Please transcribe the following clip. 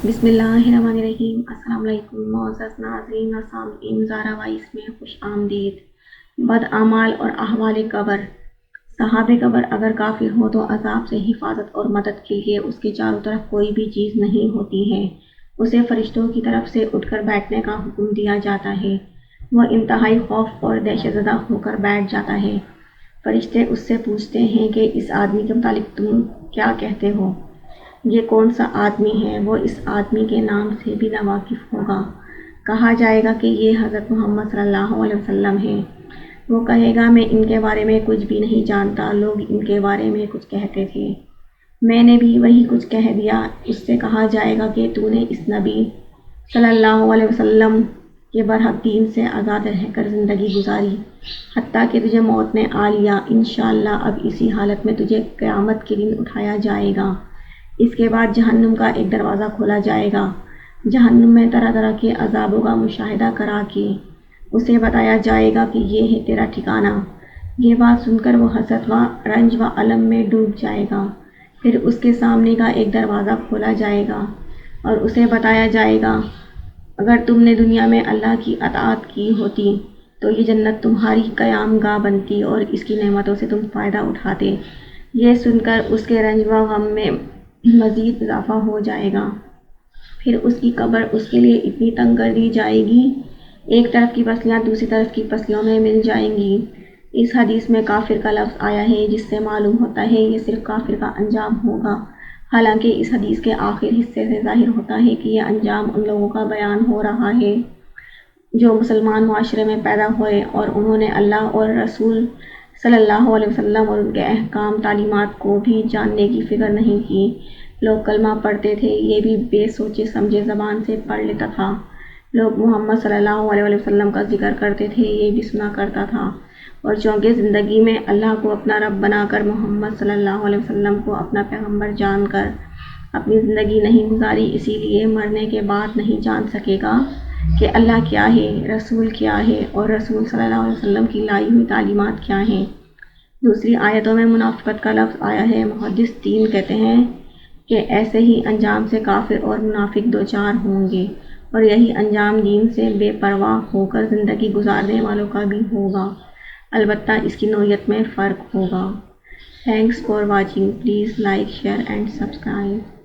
بسم اللہ الرحمن الرحیم۔ السلام علیکم معزز ناظرین اور سامعین، زارا وائس میں خوش آمدید۔ بد اعمال اور احوال قبر۔ صحاب قبر اگر کافر ہو تو عذاب سے حفاظت اور مدد کے لیے اس کے چاروں طرف کوئی بھی چیز نہیں ہوتی ہے۔ اسے فرشتوں کی طرف سے اٹھ کر بیٹھنے کا حکم دیا جاتا ہے۔ وہ انتہائی خوف اور دہشت زدہ ہو کر بیٹھ جاتا ہے۔ فرشتے اس سے پوچھتے ہیں کہ اس آدمی کے متعلق تم کیا کہتے ہو؟ یہ کون سا آدمی ہے؟ وہ اس آدمی کے نام سے بھی نہ واقف ہوگا۔ کہا جائے گا کہ یہ حضرت محمد صلی اللہ علیہ وسلم ہے۔ وہ کہے گا میں ان کے بارے میں کچھ بھی نہیں جانتا، لوگ ان کے بارے میں کچھ کہتے تھے، میں نے بھی وہی کچھ کہہ دیا۔ اس سے کہا جائے گا کہ تو نے اس نبی صلی اللہ علیہ وسلم کے برحق دین سے آزاد رہ کر زندگی گزاری، حتیٰ کہ تجھے موت نے آ لیا۔ انشاءاللہ اب اسی حالت میں تجھے قیامت کے دن اٹھایا جائے گا۔ اس کے بعد جہنم کا ایک دروازہ کھولا جائے گا۔ جہنم میں طرح طرح کے عذابوں کا مشاہدہ کرا کے اسے بتایا جائے گا کہ یہ ہے تیرا ٹھکانہ۔ یہ بات سن کر وہ حسرت و رنج و الم میں ڈوب جائے گا۔ پھر اس کے سامنے کا ایک دروازہ کھولا جائے گا اور اسے بتایا جائے گا اگر تم نے دنیا میں اللہ کی اطاعت کی ہوتی تو یہ جنت تمہاری قیام گاہ بنتی اور اس کی نعمتوں سے تم فائدہ اٹھاتے۔ یہ سن کر اس کے رنج و غم میں مزید اضافہ ہو جائے گا۔ پھر اس کی قبر اس کے لیے اتنی تنگ کر دی جائے گی، ایک طرف کی پسلیاں دوسری طرف کی پسلیوں میں مل جائیں گی۔ اس حدیث میں کافر کا لفظ آیا ہے، جس سے معلوم ہوتا ہے یہ صرف کافر کا انجام ہوگا، حالانکہ اس حدیث کے آخر حصے سے ظاہر ہوتا ہے کہ یہ انجام ان لوگوں کا بیان ہو رہا ہے جو مسلمان معاشرے میں پیدا ہوئے اور انہوں نے اللہ اور رسول صلی اللہ علیہ وسلم اور ان کے احکام تعلیمات کو بھی جاننے کی فکر نہیں کی۔ لوگ کلمہ پڑھتے تھے، یہ بھی بے سوچے سمجھے زبان سے پڑھ لیتا تھا۔ لوگ محمد صلی اللہ علیہ وسلم کا ذکر کرتے تھے، یہ بھی سنا کرتا تھا، اور چونکہ زندگی میں اللہ کو اپنا رب بنا کر محمد صلی اللہ علیہ وسلم کو اپنا پیغمبر جان کر اپنی زندگی نہیں گزاری، اسی لیے مرنے کے بعد نہیں جان سکے گا کہ اللہ کیا ہے، رسول کیا ہے اور رسول صلی اللہ علیہ وسلم کی لائی ہوئی تعلیمات کیا ہیں۔ دوسری آیتوں میں منافقت کا لفظ آیا ہے۔ محدث دین کہتے ہیں کہ ایسے ہی انجام سے کافر اور منافق دوچار ہوں گے، اور یہی انجام دین سے بے پرواہ ہو کر زندگی گزارنے والوں کا بھی ہوگا، البتہ اس کی نوعیت میں فرق ہوگا۔ Thanks for watching, please like, share and subscribe.